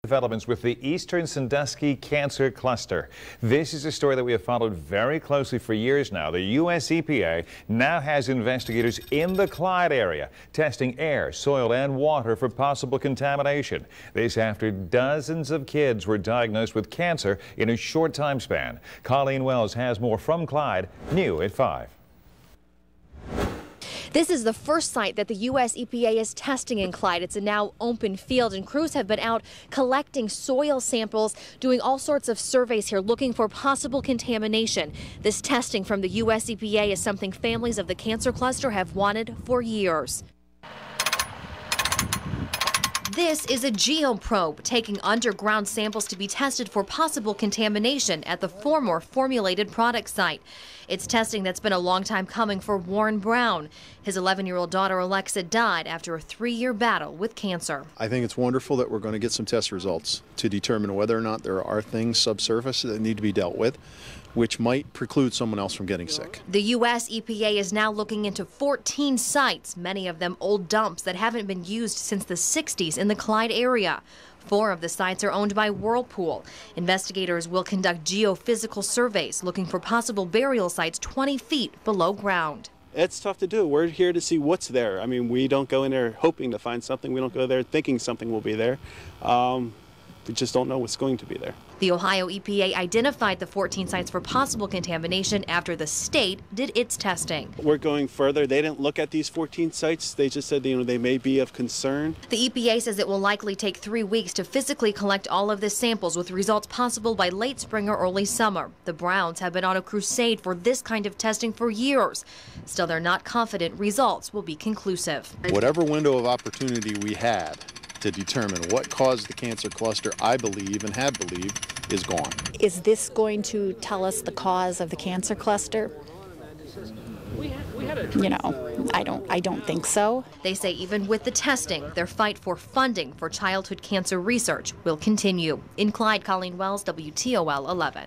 Developments with the Eastern Sandusky Cancer Cluster. This is a story that we have followed very closely for years now. The U.S. EPA now has investigators in the Clyde area testing air, soil, and water for possible contamination. This after dozens of kids were diagnosed with cancer in a short time span. Colleen Wells has more from Clyde, new at 5. This is the first site that the U.S. EPA is testing in Clyde. It's a now open field, and crews have been out collecting soil samples, doing all sorts of surveys here, looking for possible contamination. This testing from the U.S. EPA is something families of the cancer cluster have wanted for years. This is a geoprobe taking underground samples to be tested for possible contamination at the former formulated product site. It's testing that's been a long time coming for Warren Brown. His 11-year-old daughter Alexa died after a 3-year battle with cancer. I think it's wonderful that we're going to get some test results to determine whether or not there are things subsurface that need to be dealt with, which might preclude someone else from getting sick. The U.S. EPA is now looking into 14 sites, many of them old dumps that haven't been used since the 60s in the Clyde area. 4 of the sites are owned by Whirlpool. Investigators will conduct geophysical surveys looking for possible burial sites 20 feet below ground. It's tough to do. We're here to see what's there. I mean, we don't go in there hoping to find something. We don't go there thinking something will be there. We just don't know what's going to be there. The Ohio EPA identified the 14 sites for possible contamination after the state did its testing. We're going further. They didn't look at these 14 sites. They just said, they may be of concern. The EPA says it will likely take 3 weeks to physically collect all of the samples, with results possible by late spring or early summer. The Browns have been on a crusade for this kind of testing for years. Still, they're not confident results will be conclusive. Whatever window of opportunity we had to determine what caused the cancer cluster, I believe and have believed, is gone. Is this going to tell us the cause of the cancer cluster? I don't think so. They say even with the testing, their fight for funding for childhood cancer research will continue. In Clyde, Colleen Wells, WTOL 11.